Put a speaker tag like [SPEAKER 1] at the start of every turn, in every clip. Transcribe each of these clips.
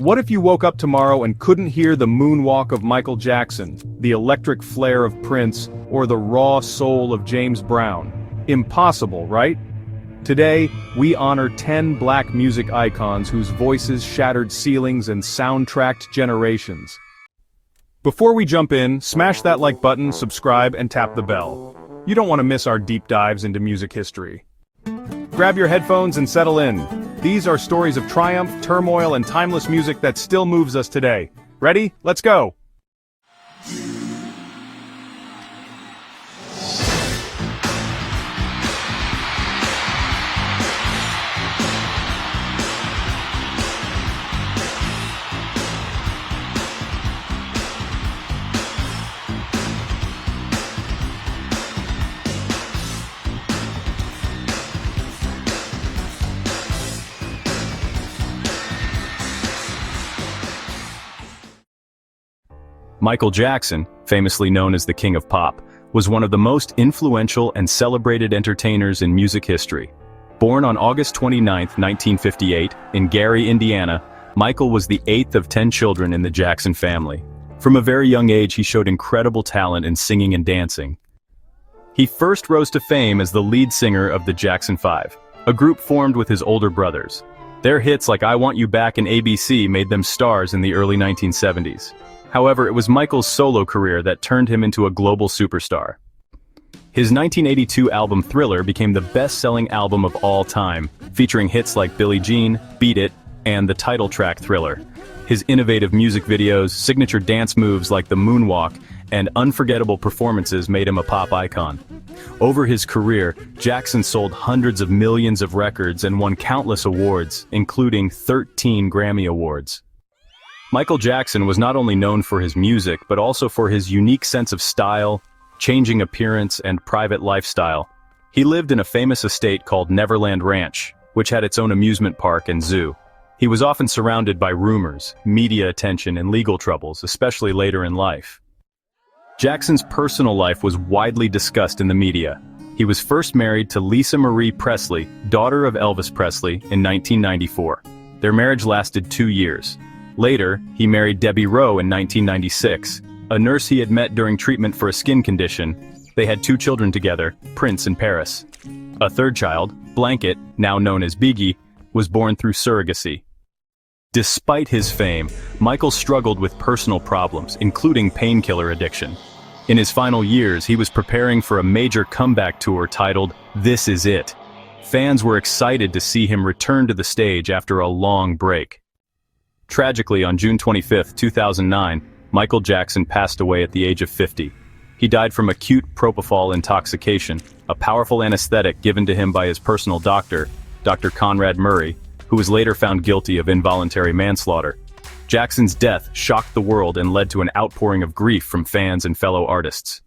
[SPEAKER 1] What if you woke up tomorrow and couldn't hear the moonwalk of Michael Jackson, the electric flair of Prince, or the raw soul of James Brown? Impossible, right? Today, we honor 10 black music icons whose voices shattered ceilings and soundtracked generations. Before we jump in, smash that like button, subscribe, and tap the bell. You don't want to miss our deep dives into music history. Grab your headphones and settle in. These are stories of triumph, turmoil, and timeless music that still moves us today. Ready? Let's go!
[SPEAKER 2] Michael Jackson, famously known as the King of Pop, was one of the most influential and celebrated entertainers in music history. Born on August 29, 1958, in Gary, Indiana, Michael was the 8th of 10 children in the Jackson family. From a very young age, he showed incredible talent in singing and dancing. He first rose to fame as the lead singer of the Jackson 5, a group formed with his older brothers. Their hits like I Want You Back and ABC made them stars in the early 1970s. However, it was Michael's solo career that turned him into a global superstar. His 1982 album Thriller became the best-selling album of all time, featuring hits like Billie Jean, Beat It, and the title track Thriller. His innovative music videos, signature dance moves like the moonwalk, and unforgettable performances made him a pop icon. Over his career, Jackson sold hundreds of millions of records and won countless awards, including 13 Grammy Awards. Michael Jackson was not only known for his music, but also for his unique sense of style, changing appearance, and private lifestyle. He lived in a famous estate called Neverland Ranch, which had its own amusement park and zoo. He was often surrounded by rumors, media attention, and legal troubles, especially later in life. Jackson's personal life was widely discussed in the media. He was first married to Lisa Marie Presley, daughter of Elvis Presley, in 1994. Their marriage lasted 2 years. Later, he married Debbie Rowe in 1996, a nurse he had met during treatment for a skin condition. They had 2 children together, Prince and Paris. A third child, Blanket, now known as Biggie, was born through surrogacy. Despite his fame, Michael struggled with personal problems, including painkiller addiction. In his final years, he was preparing for a major comeback tour titled This Is It. Fans were excited to see him return to the stage after a long break. Tragically, on June 25, 2009, Michael Jackson passed away at the age of 50. He died from acute propofol intoxication, a powerful anesthetic given to him by his personal doctor, Dr. Conrad Murray, who was later found guilty of involuntary manslaughter. Jackson's death shocked the world and led to an outpouring of grief from fans and fellow artists.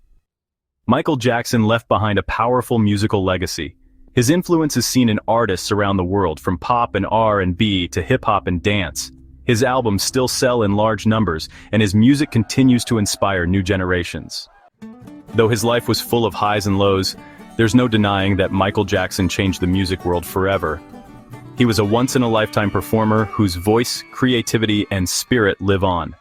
[SPEAKER 2] Michael Jackson left behind a powerful musical legacy. His influence is seen in artists around the world, from pop and R&B to hip-hop and dance. His albums still sell in large numbers, and his music continues to inspire new generations. Though his life was full of highs and lows, there's no denying that Michael Jackson changed the music world forever. He was a once-in-a-lifetime performer whose voice, creativity, and spirit live on.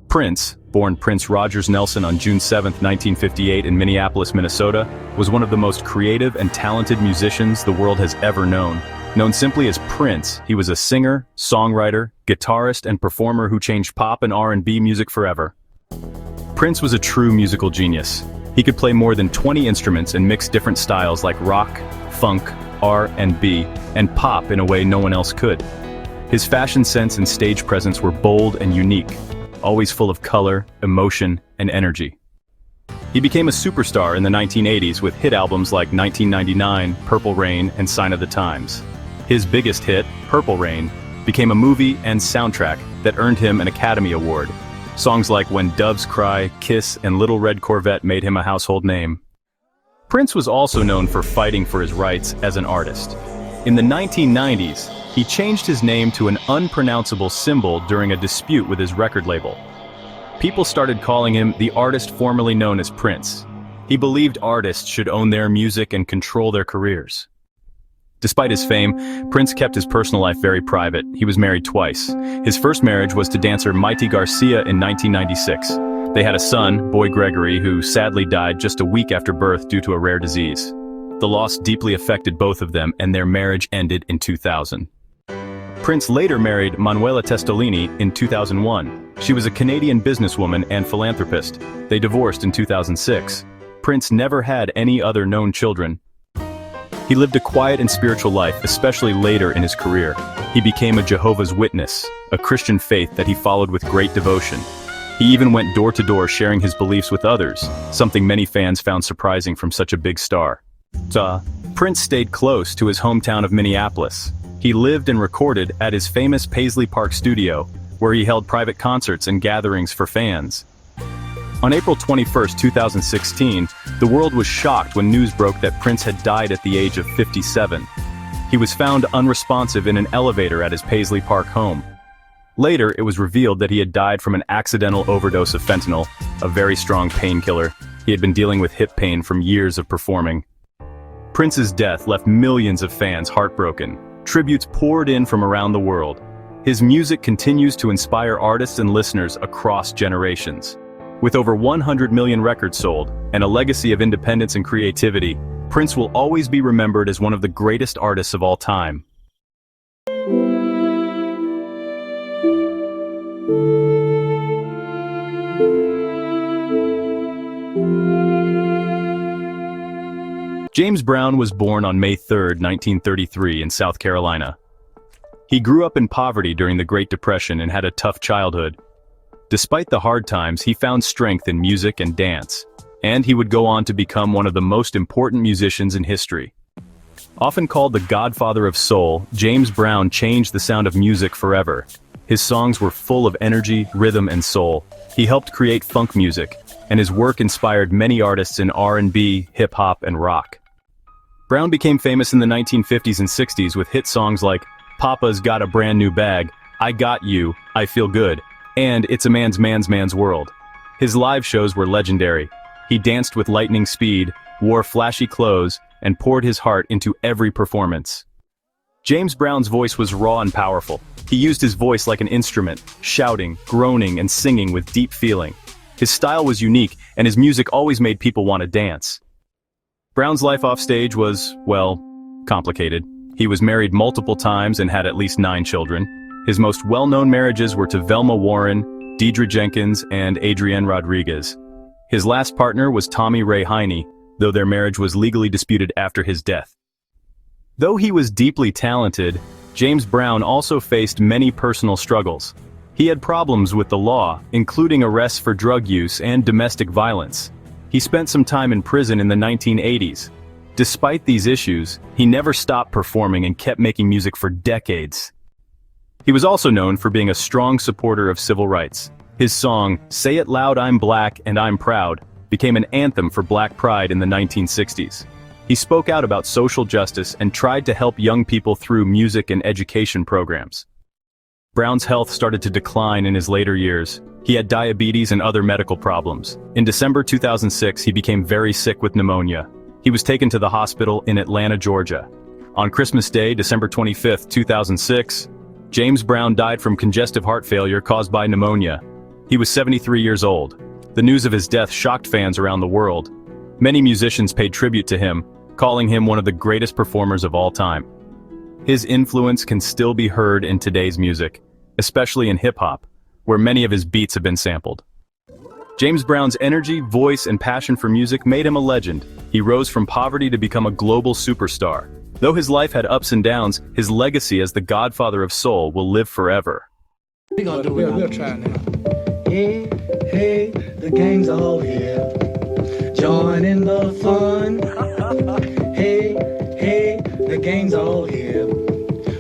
[SPEAKER 2] Prince, born Prince Rogers Nelson on June 7, 1958 in Minneapolis, Minnesota, was one of the most creative and talented musicians the world has ever known. Known simply as Prince, he was a singer, songwriter, guitarist, and performer who changed pop and R&B music forever. Prince was a true musical genius. He could play more than 20 instruments and mix different styles like rock, funk, R&B, and pop in a way no one else could. His fashion sense and stage presence were bold and unique, always full of color, emotion, and energy. He became a superstar in the 1980s with hit albums like 1999, Purple Rain, and Sign of the Times. His biggest hit, Purple Rain, became a movie and soundtrack that earned him an Academy Award. Songs like When Doves Cry, Kiss, and Little Red Corvette made him a household name. Prince was also known for fighting for his rights as an artist. In the 1990s, he changed his name to an unpronounceable symbol during a dispute with his record label. people started calling him the artist formerly known as Prince. He believed artists should own their music and control their careers. Despite his fame, Prince kept his personal life very private. He was married twice. His first marriage was to dancer Maite Garcia in 1996. They had a son, Boy Gregory, who sadly died just a week after birth due to a rare disease. The loss deeply affected both of them, and their marriage ended in 2000. Prince later married Manuela Testolini in 2001. She was a Canadian businesswoman and philanthropist. They divorced in 2006. Prince never had any other known children. He lived a quiet and spiritual life, especially later in his career. He became a Jehovah's Witness, a Christian faith that he followed with great devotion. He even went door to door sharing his beliefs with others, something many fans found surprising from such a big star. Prince stayed close to his hometown of Minneapolis. He lived and recorded at his famous Paisley Park studio, where he held private concerts and gatherings for fans. On April 21, 2016, the world was shocked when news broke that Prince had died at the age of 57. He was found unresponsive in an elevator at his Paisley Park home. Later, it was revealed that he had died from an accidental overdose of fentanyl, a very strong painkiller. He had been dealing with hip pain from years of performing. Prince's death left millions of fans heartbroken. Tributes poured in from around the world. His music continues to inspire artists and listeners across generations. With over 100 million records sold, and a legacy of independence and creativity, Prince will always be remembered as one of the greatest artists of all time. James Brown was born on May 3, 1933 in South Carolina. He grew up in poverty during the Great Depression and had a tough childhood. Despite the hard times, he found strength in music and dance, and he would go on to become one of the most important musicians in history. Often called the godfather of soul, James Brown changed the sound of music forever. His songs were full of energy, rhythm, and soul. He helped create funk music, and his work inspired many artists in R&B, hip-hop, and rock. Brown became famous in the 1950s and 60s with hit songs like Papa's Got a Brand New Bag, I Got You, I Feel Good, and It's a Man's World. His live shows were legendary. He danced with lightning speed, wore flashy clothes, and poured his heart into every performance. James Brown's voice was raw and powerful. He used his voice like an instrument, shouting, groaning, and singing with deep feeling. His style was unique, and his music always made people want to dance. Brown's life off stage was, well, complicated. He was married multiple times and had at least 9 children. His most well-known marriages were to Velma Warren, Deidre Jenkins, and Adrienne Rodriguez. His last partner was Tommy Ray Heine, though their marriage was legally disputed after his death. Though he was deeply talented, James Brown also faced many personal struggles. He had problems with the law, including arrests for drug use and domestic violence. He spent some time in prison in the 1980s. Despite these issues, he never stopped performing and kept making music for decades. He was also known for being a strong supporter of civil rights. His song, Say It Loud I'm Black and I'm Proud, became an anthem for Black pride in the 1960s. He spoke out about social justice and tried to help young people through music and education programs. Brown's health started to decline in his later years. He had diabetes and other medical problems. In December 2006, he became very sick with pneumonia. He was taken to the hospital in Atlanta, Georgia. On Christmas Day, December 25, 2006, James Brown died from congestive heart failure caused by pneumonia. He was 73 years old. The news of his death shocked fans around the world. Many musicians paid tribute to him, calling him one of the greatest performers of all time. His influence can still be heard in today's music, especially in hip-hop, where many of his beats have been sampled. James Brown's energy, voice, and passion for music made him a legend. He rose from poverty to become a global superstar. Though his life had ups and downs, his legacy as the godfather of soul will live forever.
[SPEAKER 3] We'll try now. Hey, hey, the gang's all here. Join in the fun. Hey, hey, the gang's all here.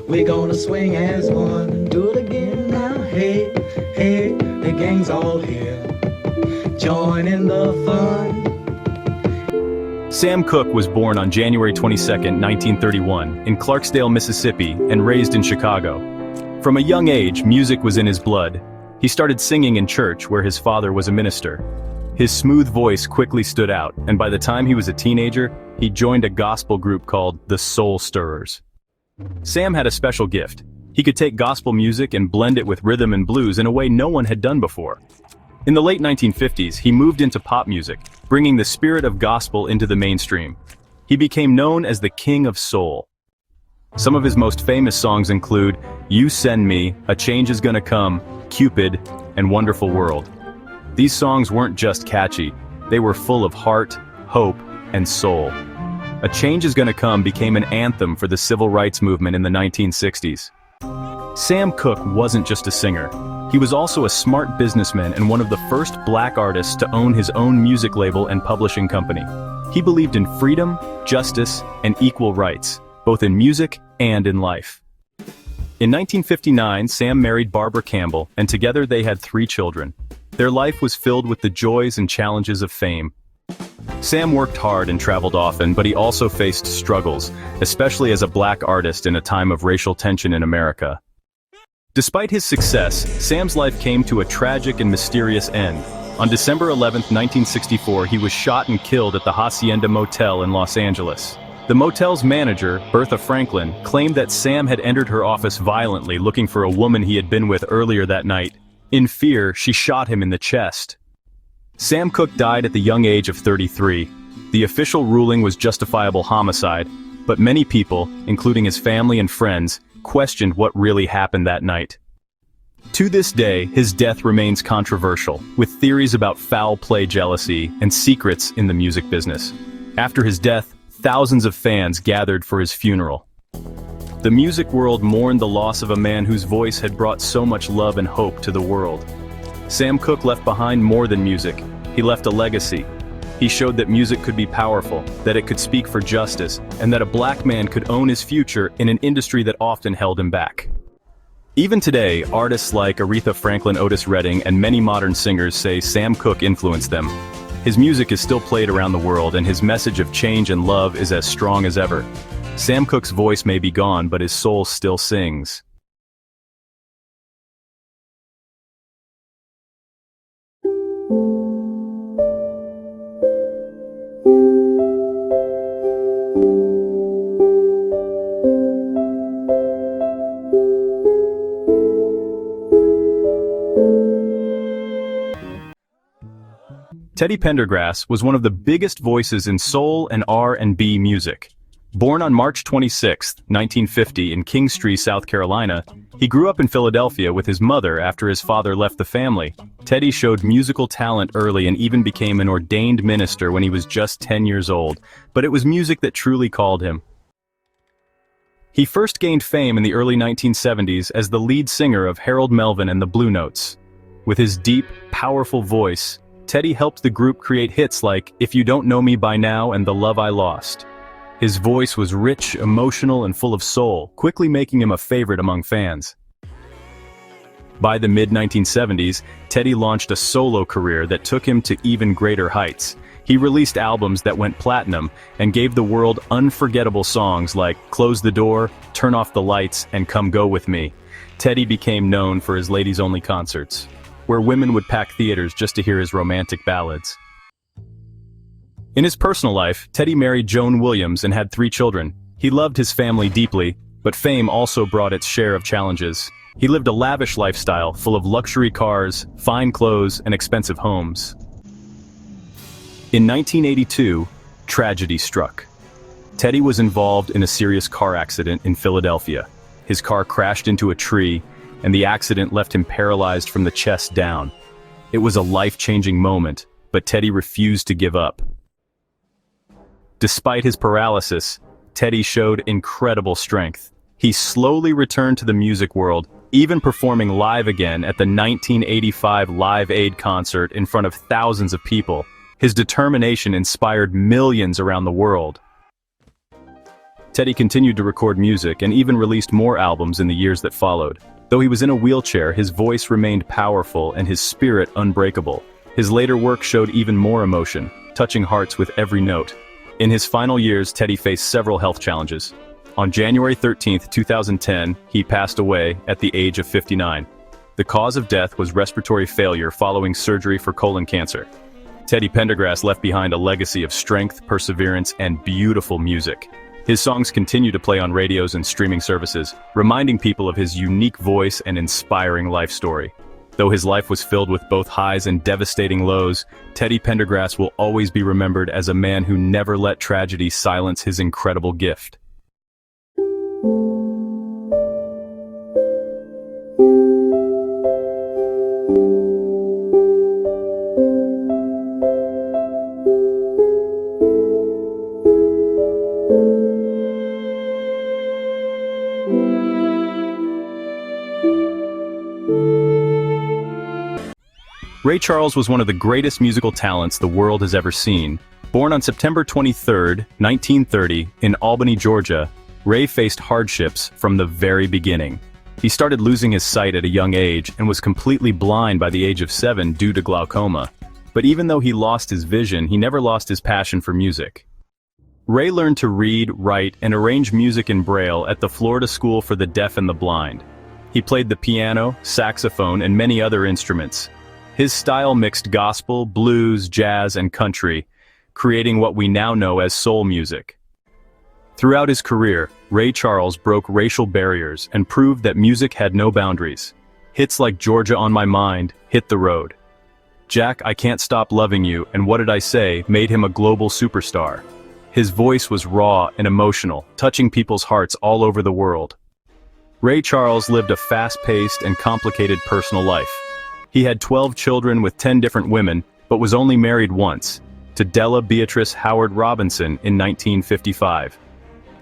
[SPEAKER 3] We're gonna swing as one. Do it again now. Hey, hey, the gang's all here. Join in the fun.
[SPEAKER 2] Sam Cooke was born on January 22, 1931, in Clarksdale, Mississippi, and raised in Chicago. From a young age, music was in his blood. He started singing in church where his father was a minister. His smooth voice quickly stood out, and by the time he was a teenager, he joined a gospel group called the Soul Stirrers. Sam had a special gift. He could take gospel music and blend it with rhythm and blues in a way no one had done before. In the late 1950s, he moved into pop music, bringing the spirit of gospel into the mainstream. He became known as the King of Soul. Some of his most famous songs include You Send Me, A Change Is Gonna Come, Cupid, and Wonderful World. These songs weren't just catchy, they were full of heart, hope, and soul. A Change Is Gonna Come became an anthem for the civil rights movement in the 1960s. Sam Cooke wasn't just a singer. He was also a smart businessman and one of the first black artists to own his own music label and publishing company. He believed in freedom, justice, and equal rights, both in music and in life. In 1959, Sam married Barbara Campbell, and together they had 3 children. Their life was filled with the joys and challenges of fame. Sam worked hard and traveled often, but he also faced struggles, especially as a black artist in a time of racial tension in America. Despite his success, Sam's life came to a tragic and mysterious end. On December 11, 1964, he was shot and killed at the Hacienda Motel in Los Angeles. The motel's manager, Bertha Franklin, claimed that Sam had entered her office violently looking for a woman he had been with earlier that night. In fear, she shot him in the chest. Sam Cooke died at the young age of 33. The official ruling was justifiable homicide, but many people, including his family and friends, questioned what really happened that night. To this day, his death remains controversial, with theories about foul play jealousy and secrets in the music business. After his death, thousands of fans gathered for his funeral. The music world mourned the loss of a man whose voice had brought so much love and hope to the world. Sam Cooke left behind more than music. He left a legacy. He showed that music could be powerful, that it could speak for justice, and that a black man could own his future in an industry that often held him back. Even today, artists like Aretha Franklin, Otis Redding, and many modern singers say Sam Cooke influenced them. His music is still played around the world, and his message of change and love is as strong as ever. Sam Cooke's voice may be gone, but his soul still sings. Teddy Pendergrass was one of the biggest voices in soul and R&B music. Born on March 26, 1950 in Kingstree, South Carolina, he grew up in Philadelphia with his mother after his father left the family. Teddy showed musical talent early and even became an ordained minister when he was just 10 years old, but it was music that truly called him. He first gained fame in the early 1970s as the lead singer of Harold Melvin and the Blue Notes. With his deep, powerful voice, Teddy helped the group create hits like If You Don't Know Me By Now and The Love I Lost. His voice was rich, emotional, and full of soul, quickly making him a favorite among fans. By the mid-1970s, Teddy launched a solo career that took him to even greater heights. He released albums that went platinum and gave the world unforgettable songs like Close the Door, Turn Off the Lights, and Come Go With Me. Teddy became known for his ladies-only concerts, where women would pack theaters just to hear his romantic ballads. In his personal life, Teddy married Joan Williams and had 3 children. He loved his family deeply, but fame also brought its share of challenges. He lived a lavish lifestyle full of luxury cars, fine clothes, and expensive homes. In 1982, tragedy struck. Teddy was involved in a serious car accident in Philadelphia. His car crashed into a tree, and the accident left him paralyzed from the chest down. It was a life-changing moment, but Teddy refused to give up. Despite his paralysis, Teddy showed incredible strength. He slowly returned to the music world, even performing live again at the 1985 Live Aid concert in front of thousands of people. His determination inspired millions around the world. Teddy continued to record music and even released more albums in the years that followed. Though he was in a wheelchair, his voice remained powerful and his spirit unbreakable. His later work showed even more emotion, touching hearts with every note. In his final years, Teddy faced several health challenges. On January 13, 2010, he passed away at the age of 59. The cause of death was respiratory failure following surgery for colon cancer. Teddy Pendergrass left behind a legacy of strength, perseverance, and beautiful music. His songs continue to play on radios and streaming services, reminding people of his unique voice and inspiring life story. Though his life was filled with both highs and devastating lows, Teddy Pendergrass will always be remembered as a man who never let tragedy silence his incredible gift. Ray Charles was one of the greatest musical talents the world has ever seen. Born on September 23, 1930, in Albany, Georgia, Ray faced hardships from the very beginning. He started losing his sight at a young age and was completely blind by the age of 7 due to glaucoma. But even though he lost his vision, he never lost his passion for music. Ray learned to read, write, and arrange music in Braille at the Florida School for the Deaf and the Blind. He played the piano, saxophone, and many other instruments. His style mixed gospel, blues, jazz, and country, creating what we now know as soul music. Throughout his career, Ray Charles broke racial barriers and proved that music had no boundaries. Hits like Georgia on My Mind hit the road. Jack, I Can't Stop Loving You and What Did I Say made him a global superstar. His voice was raw and emotional, touching people's hearts all over the world. Ray Charles lived a fast-paced and complicated personal life. He had 12 children with 10 different women, but was only married once, to Della Beatrice Howard Robinson in 1955.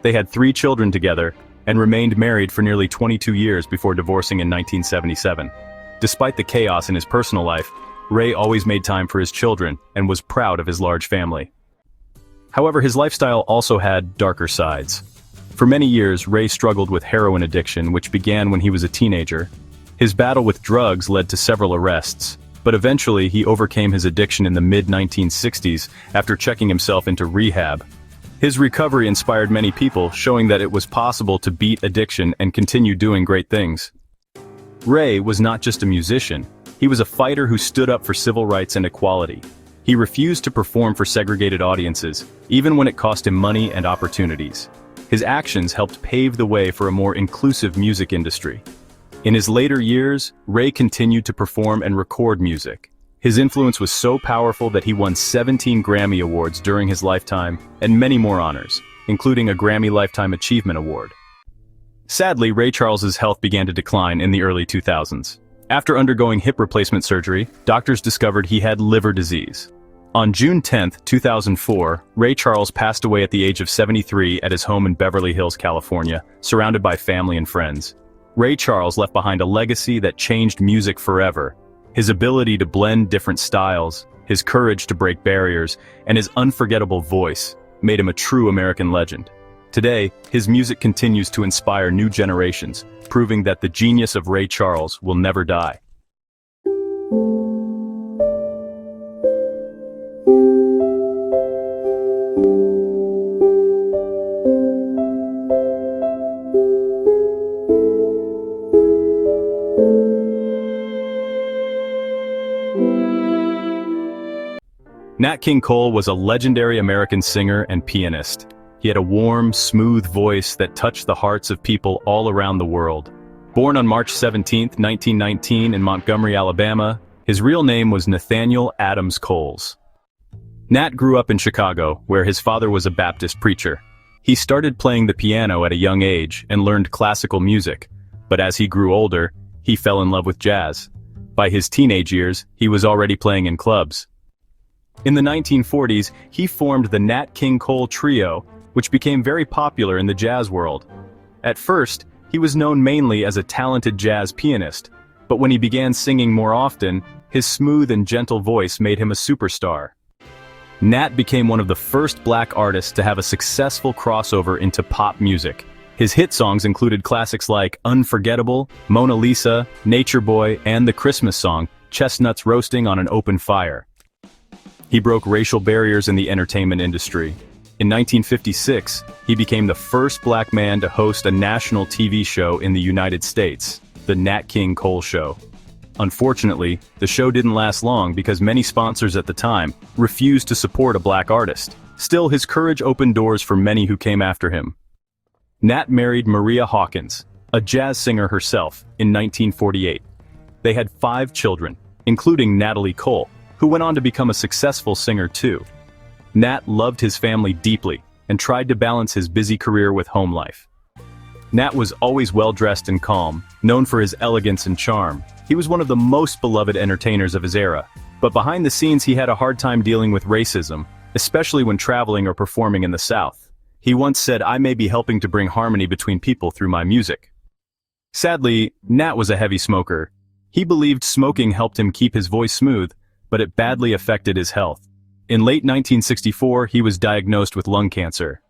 [SPEAKER 2] They had 3 children together, and remained married for nearly 22 years before divorcing in 1977. Despite the chaos in his personal life, Ray always made time for his children, and was proud of his large family. However, his lifestyle also had darker sides. For many years, Ray struggled with heroin addiction, which began when he was a teenager. His battle with drugs led to several arrests, but eventually he overcame his addiction in the mid-1960s after checking himself into rehab. His recovery inspired many people, showing that it was possible to beat addiction and continue doing great things. Ray was not just a musician, he was a fighter who stood up for civil rights and equality. He refused to perform for segregated audiences, even when it cost him money and opportunities. His actions helped pave the way for a more inclusive music industry. In his later years, Ray continued to perform and record music. His influence was so powerful that he won 17 Grammy Awards during his lifetime, and many more honors, including a Grammy Lifetime Achievement Award. Sadly, Ray Charles's health began to decline in the early 2000s. After undergoing hip replacement surgery, doctors discovered he had liver disease. On June 10, 2004, Ray Charles passed away at the age of 73 at his home in Beverly Hills, California, surrounded by family and friends. Ray Charles left behind a legacy that changed music forever. His ability to blend different styles, his courage to break barriers, and his unforgettable voice made him a true American legend. Today, his music continues to inspire new generations, proving that the genius of Ray Charles will never die. Nat King Cole was a legendary American singer and pianist. He had a warm, smooth voice that touched the hearts of people all around the world. Born on March 17, 1919 in Montgomery, Alabama, his real name was Nathaniel Adams Coles. Nat grew up in Chicago, where his father was a Baptist preacher. He started playing the piano at a young age and learned classical music, but as he grew older, he fell in love with jazz. By his teenage years, he was already playing in clubs. In the 1940s, he formed the Nat King Cole Trio, which became very popular in the jazz world. At first, he was known mainly as a talented jazz pianist, but when he began singing more often, his smooth and gentle voice made him a superstar. Nat became one of the first black artists to have a successful crossover into pop music. His hit songs included classics like Unforgettable, Mona Lisa, Nature Boy, and the Christmas song, Chestnuts Roasting on an Open Fire. He broke racial barriers in the entertainment industry. In 1956, he became the first black man to host a national TV show in the United States, The Nat King Cole Show. Unfortunately, the show didn't last long because many sponsors at the time refused to support a black artist. Still, his courage opened doors for many who came after him. Nat married Maria Hawkins, a jazz singer herself, in 1948. They had 5 children, including Natalie Cole, who went on to become a successful singer too. Nat loved his family deeply and tried to balance his busy career with home life. Nat was always well-dressed and calm, known for his elegance and charm. He was one of the most beloved entertainers of his era, but behind the scenes he had a hard time dealing with racism, especially when traveling or performing in the South. He once said, "I may be helping to bring harmony between people through my music." Sadly, Nat was a heavy smoker. He believed smoking helped him keep his voice smooth, but it badly affected his health. In late 1964, he was diagnosed with lung cancer.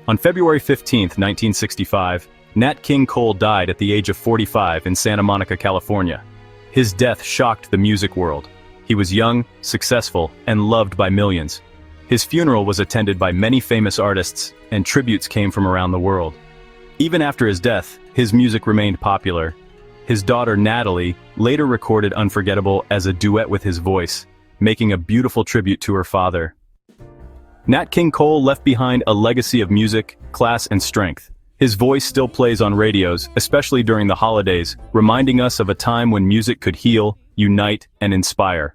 [SPEAKER 2] On February 15, 1965, Nat King Cole died at the age of 45 in Santa Monica, California. His death shocked the music world. He was young, successful, and loved by millions. His funeral was attended by many famous artists, and tributes came from around the world. Even after his death, his music remained popular. His daughter Natalie later recorded Unforgettable as a duet with his voice, making a beautiful tribute to her father. Nat King Cole left behind a legacy of music, class, and strength. His voice still plays on radios, especially during the holidays, reminding us of a time when music could heal, unite, and inspire.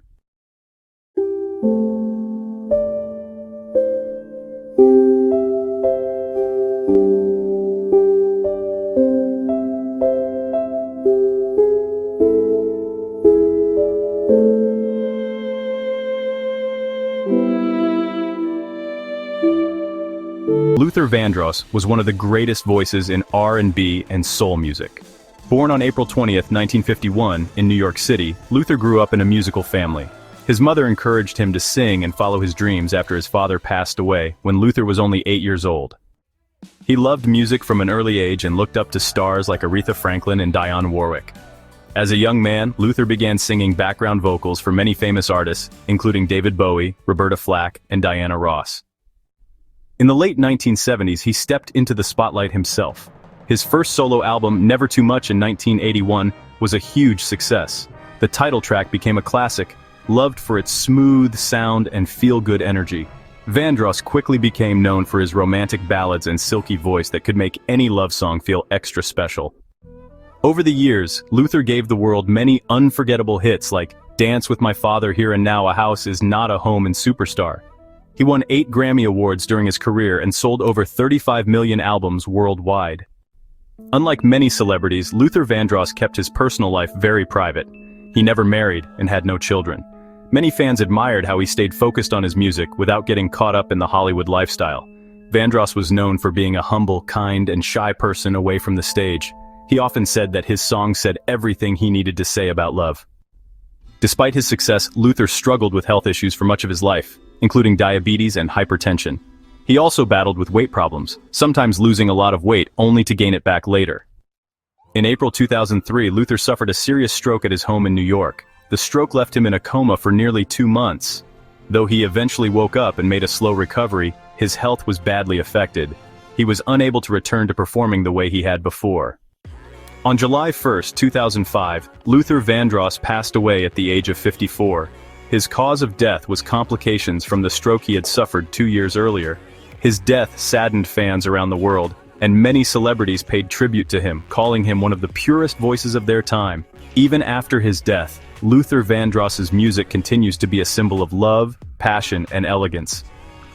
[SPEAKER 2] Luther Vandross was one of the greatest voices in R&B and soul music. Born on April 20th, 1951, in New York City, Luther grew up in a musical family. His mother encouraged him to sing and follow his dreams after his father passed away when Luther was only 8 years old. He loved music from an early age and looked up to stars like Aretha Franklin and Dionne Warwick. As a young man, Luther began singing background vocals for many famous artists, including David Bowie, Roberta Flack, and Diana Ross. In the late 1970s, he stepped into the spotlight himself. His first solo album, Never Too Much in 1981, was a huge success. The title track became a classic, loved for its smooth sound and feel-good energy. Vandross quickly became known for his romantic ballads and silky voice that could make any love song feel extra special. Over the years, Luther gave the world many unforgettable hits like Dance with My Father, Here and Now, A House Is Not a Home, and Superstar. He won 8 Grammy Awards during his career and sold over 35 million albums worldwide. Unlike many celebrities, Luther Vandross kept his personal life very private. He never married and had no children. Many fans admired how he stayed focused on his music without getting caught up in the Hollywood lifestyle. Vandross was known for being a humble, kind, and shy person away from the stage. He often said that his songs said everything he needed to say about love. Despite his success, Luther struggled with health issues for much of his life, including diabetes and hypertension. He also battled with weight problems, sometimes losing a lot of weight only to gain it back later. In April 2003, Luther suffered a serious stroke at his home in New York. The stroke left him in a coma for nearly 2 months. Though he eventually woke up and made a slow recovery, his health was badly affected. He was unable to return to performing the way he had before. On July 1, 2005, Luther Vandross passed away at the age of 54. His cause of death was complications from the stroke he had suffered 2 years earlier. His death saddened fans around the world, and many celebrities paid tribute to him, calling him one of the purest voices of their time. Even after his death, Luther Vandross's music continues to be a symbol of love, passion, and elegance.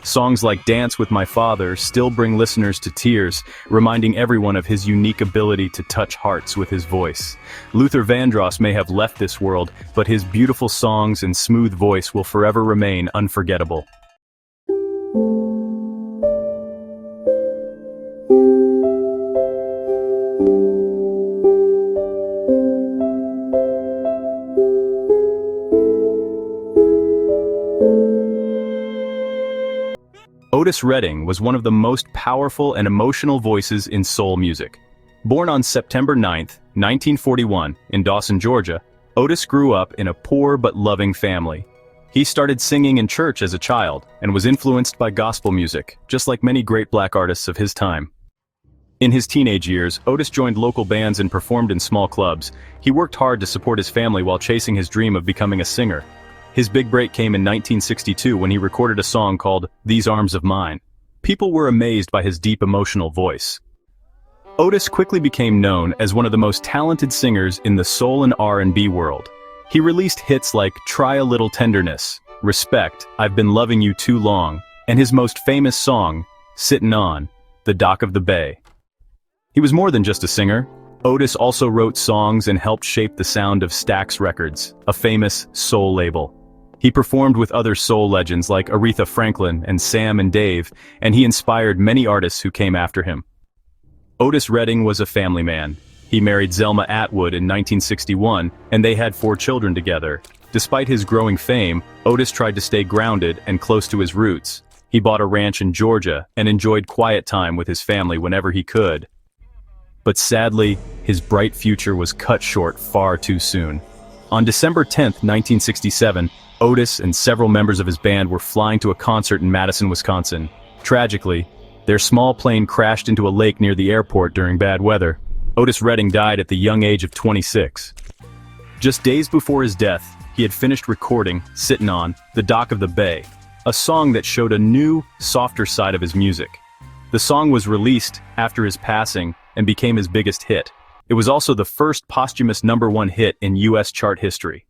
[SPEAKER 2] Songs like Dance with My Father still bring listeners to tears, reminding everyone of his unique ability to touch hearts with his voice. Luther Vandross may have left this world, but his beautiful songs and smooth voice will forever remain unforgettable. Otis Redding was one of the most powerful and emotional voices in soul music. Born on September 9, 1941, in Dawson, Georgia, Otis grew up in a poor but loving family. He started singing in church as a child and was influenced by gospel music, just like many great black artists of his time. In his teenage years, Otis joined local bands and performed in small clubs. He worked hard to support his family while chasing his dream of becoming a singer. His big break came in 1962 when he recorded a song called "These Arms of Mine." People were amazed by his deep emotional voice. Otis quickly became known as one of the most talented singers in the soul and R&B world. He released hits like "Try a Little Tenderness," "Respect," "I've Been Loving You Too Long," and his most famous song, "Sittin' On the Dock of the Bay." He was more than just a singer. Otis also wrote songs and helped shape the sound of Stax Records, a famous soul label. He performed with other soul legends like Aretha Franklin and Sam and Dave, and he inspired many artists who came after him. Otis Redding was a family man. He married Zelma Atwood in 1961, and they had 4 children together. Despite his growing fame, Otis tried to stay grounded and close to his roots. He bought a ranch in Georgia and enjoyed quiet time with his family whenever he could. But sadly, his bright future was cut short far too soon. On December 10, 1967, Otis and several members of his band were flying to a concert in Madison, Wisconsin. Tragically, their small plane crashed into a lake near the airport during bad weather. Otis Redding died at the young age of 26. Just days before his death, he had finished recording "Sittin' On the Dock of the Bay," a song that showed a new, softer side of his music. The song was released after his passing and became his biggest hit. It was also the first posthumous #1 hit in US chart history.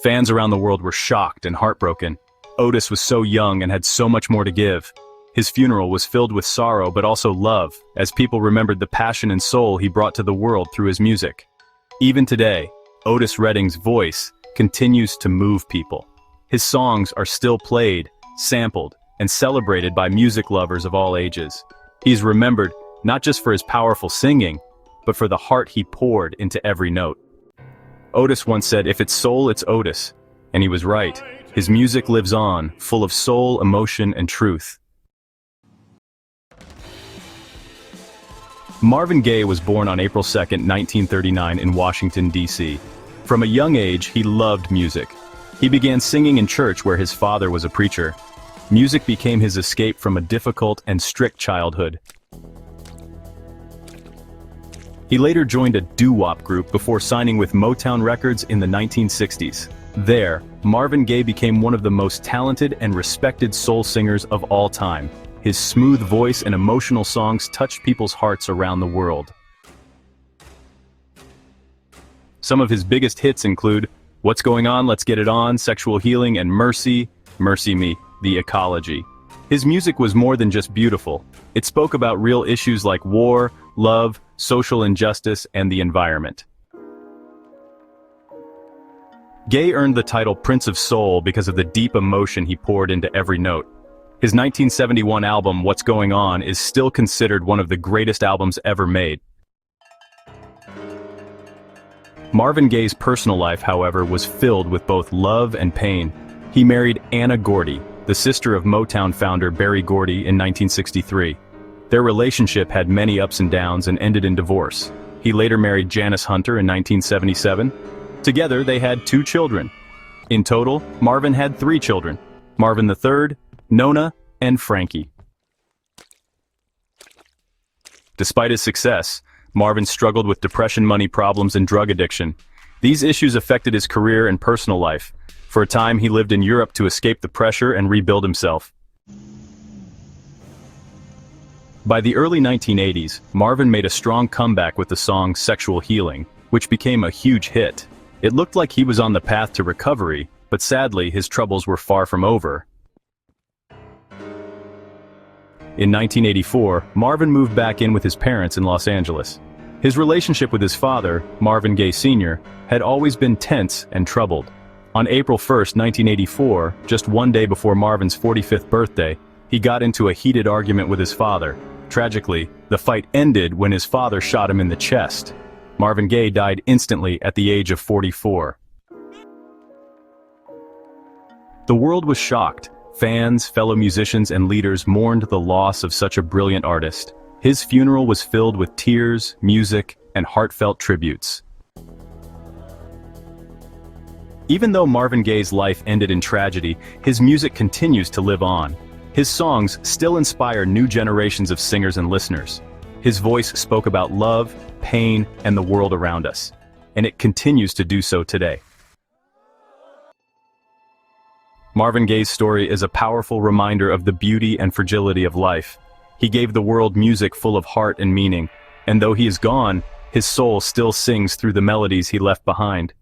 [SPEAKER 2] Fans around the world were shocked and heartbroken. Otis was so young and had so much more to give. His funeral was filled with sorrow but also love, as people remembered the passion and soul he brought to the world through his music. Even today, Otis Redding's voice continues to move people. His songs are still played, sampled, and celebrated by music lovers of all ages. He's remembered not just for his powerful singing, but for the heart he poured into every note. Otis once said, "If it's soul, it's Otis." And he was right. His music lives on, full of soul, emotion, and truth. Marvin Gaye was born on April 2, 1939 in Washington, D.C. From a young age, he loved music. He began singing in church where his father was a preacher. Music became his escape from a difficult and strict childhood. He later joined a doo-wop group before signing with Motown Records in the 1960s. There, Marvin Gaye became one of the most talented and respected soul singers of all time. His smooth voice and emotional songs touched people's hearts around the world. Some of his biggest hits include "What's Going On, Let's Get It On," "Sexual Healing," and "Mercy, Mercy Me," "The Ecology." His music was more than just beautiful. It spoke about real issues like war, love, social injustice, and the environment. Gaye earned the title Prince of Soul because of the deep emotion he poured into every note. His 1971 album, "What's Going On," is still considered one of the greatest albums ever made. Marvin Gaye's personal life, however, was filled with both love and pain. He married Anna Gordy, the sister of Motown founder Berry Gordy, in 1963. Their relationship had many ups and downs and ended in divorce. He later married Janice Hunter in 1977. Together, they had 2 children. In total, Marvin had 3 children: Marvin III, Nona, and Frankie. Despite his success, Marvin struggled with depression, money problems, and drug addiction. These issues affected his career and personal life. For a time, he lived in Europe to escape the pressure and rebuild himself. By the early 1980s, Marvin made a strong comeback with the song "Sexual Healing," which became a huge hit. It looked like he was on the path to recovery, but sadly, his troubles were far from over. In 1984, Marvin moved back in with his parents in Los Angeles. His relationship with his father, Marvin Gaye Sr., had always been tense and troubled. On April 1, 1984, just one day before Marvin's 45th birthday, he got into a heated argument with his father. Tragically, the fight ended when his father shot him in the chest. Marvin Gaye died instantly at the age of 44. The world was shocked. Fans, fellow musicians, and leaders mourned the loss of such a brilliant artist. His funeral was filled with tears, music, and heartfelt tributes. Even though Marvin Gaye's life ended in tragedy, his music continues to live on. His songs still inspire new generations of singers and listeners. His voice spoke about love, pain, and the world around us. And it continues to do so today. Marvin Gaye's story is a powerful reminder of the beauty and fragility of life. He gave the world music full of heart and meaning, and though he is gone, his soul still sings through the melodies he left behind.